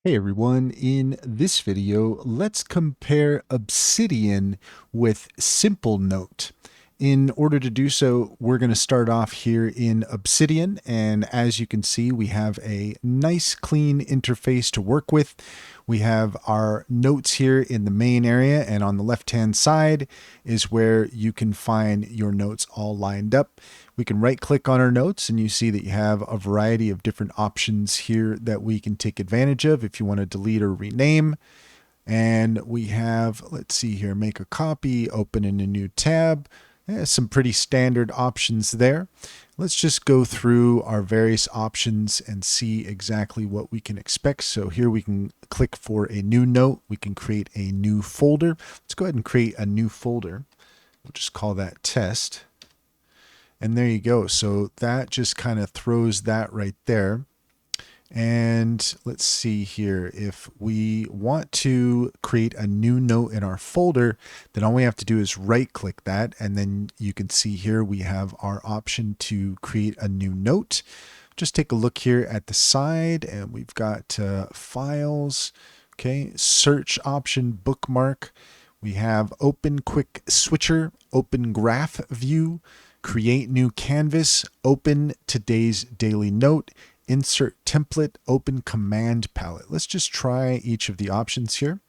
Hey everyone, in this video, let's compare Obsidian with Simple Note. In order to do so, we're going to start off here in Obsidian, and as you can see, we have a nice clean interface to work with. We have our notes here in the main area, and on the left-hand side is where you can find your notes all lined up. We can right click on our notes and you see that you have a variety of different options here that we can take advantage of if you want to delete or rename. And we have, let's see here, make a copy, open in a new tab. Some pretty standard options there. Let's just go through our various options and see exactly what we can expect. So here we can click for a new note. We can create a new folder. Let's go ahead and create a new folder. We'll just call that test. And there you go. So that just kind of throws that right there. And let's see here. If we want to create a new note in our folder, then all we have to do is right click that. And then you can see here we have our option to create a new note. Just take a look here at the side and we've got files. Okay, search option, bookmark. We have open quick switcher, open graph view, create new canvas, open today's daily note, insert template, open command palette. Let's just try each of the options here.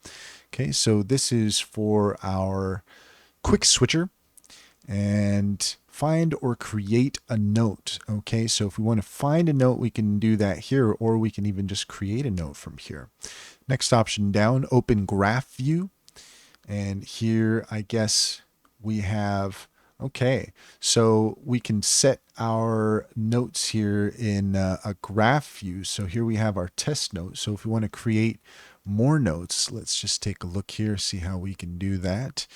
Okay, so this is for our quick switcher and find or create a note. Okay, so if we want to find a note, we can do that here, or we can even just create a note from here. Next option down, open graph view. And here, I guess we have, okay, so we can set our notes here in a graph view. So here we have our test note. So if we want to create more notes, let's just take a look here, see how we can do that.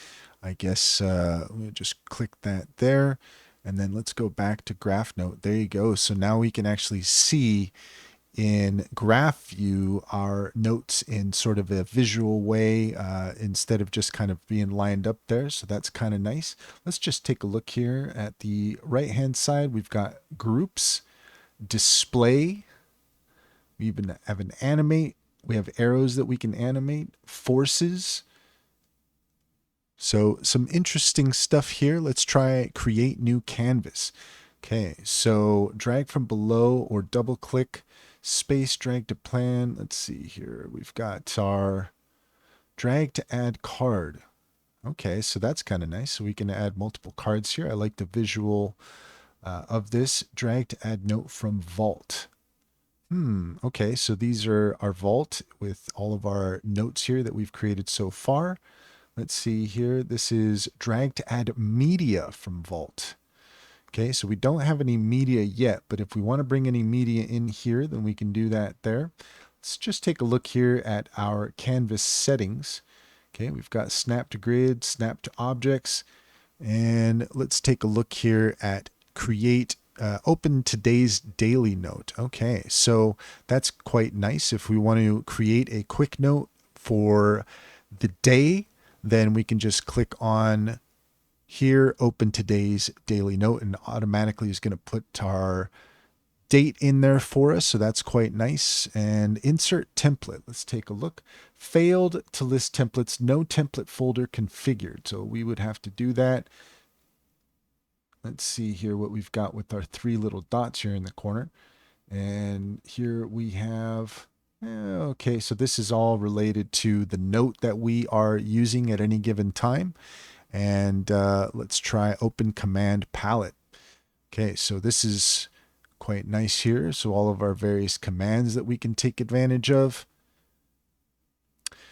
I guess we'll just click that there. And then let's go back to graph note. There you go. So now we can actually see in graph view our notes in sort of a visual way instead of just kind of being lined up there. So that's kind of nice. Let's just take a look here at the right hand side. We've got groups, display. We even have an animate. We have arrows that we can animate, forces. So some interesting stuff here. Let's try create new canvas. Okay, so drag from below or double click, space drag to plan. Let's see here. We've got our drag to add card. Okay, so that's kind of nice. So we can add multiple cards here. I like the visual of this. Drag to add note from vault. Okay, so these are our vault with all of our notes here that we've created so far. Let's see here. This is drag to add media from vault. Okay, so we don't have any media yet, but if we want to bring any media in here, then we can do that there. Let's just take a look here at our canvas settings. Okay, we've got snap to grid, snap to objects, and let's take a look here at create open today's daily note. Okay, so that's quite nice. If we want to create a quick note for the day, then we can just click on here, open today's daily note, and automatically is going to put our date in there for us. So that's quite nice. And insert template. Let's take a look. Failed to list templates, no template folder configured. So we would have to do that. Let's see here what we've got with our three little dots here in the corner. And here we have, okay, so this is all related to the note that we are using at any given time. And let's try open command palette. Okay, so this is quite nice here. So all of our various commands that we can take advantage of.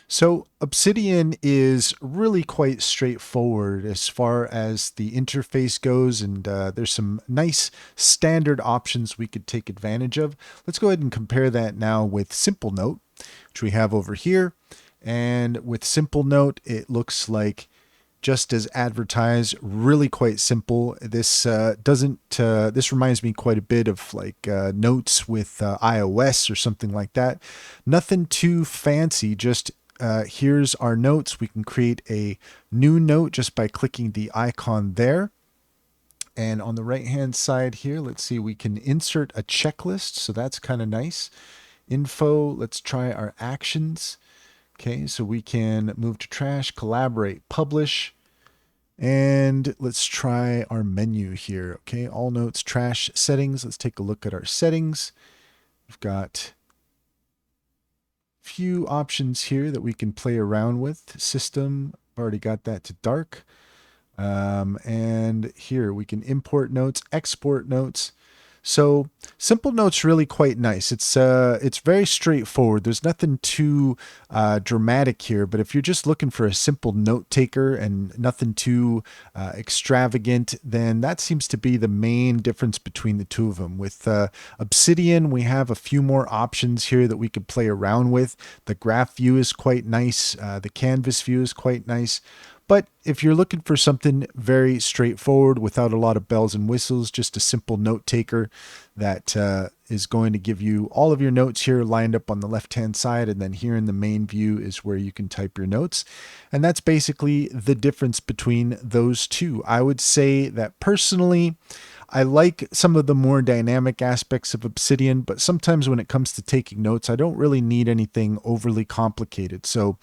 So Obsidian is really quite straightforward as far as the interface goes, and there's some nice standard options we could take advantage of. Let's go ahead and compare that now with Simple Note, which we have over here. And with Simple Note, it looks like just as advertised, really quite simple. This this reminds me quite a bit of like notes with iOS or something like that. Nothing too fancy, just here's our notes. We can create a new note just by clicking the icon there. And on the right hand side here, let's see, we can insert a checklist. So that's kind of nice. info. Let's try our actions. Okay, so we can move to trash, collaborate, publish, and let's try our menu here. Okay, all notes, trash, settings. Let's take a look at our settings. We've got a few options here that we can play around with. System, I've already got that to dark. And here we can import notes, export notes. So simple notes really quite nice. It's very straightforward. There's nothing too dramatic here. But if you're just looking for a simple note taker and nothing too extravagant, then that seems to be the main difference between the two of them. With Obsidian, we have a few more options here that we could play around with. The graph view is quite nice. The canvas view is quite nice. But if you're looking for something very straightforward without a lot of bells and whistles, just a simple note taker that is going to give you all of your notes here lined up on the left-hand side, and then here in the main view is where you can type your notes. And that's basically the difference between those two. I would say that personally, I like some of the more dynamic aspects of Obsidian, but sometimes when it comes to taking notes, I don't really need anything overly complicated. So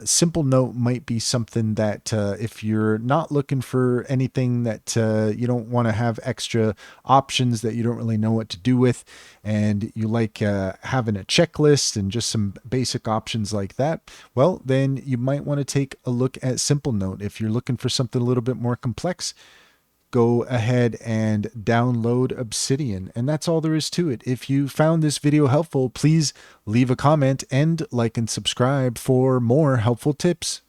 simple note might be something that if you're not looking for anything that you don't want to have extra options that you don't really know what to do with, and you like having a checklist and just some basic options like that, well, then you might want to take a look at Simple Note. If you're looking for something a little bit more complex, go ahead and download Obsidian. And that's all there is to it. If you found this video helpful, please leave a comment and like and subscribe for more helpful tips.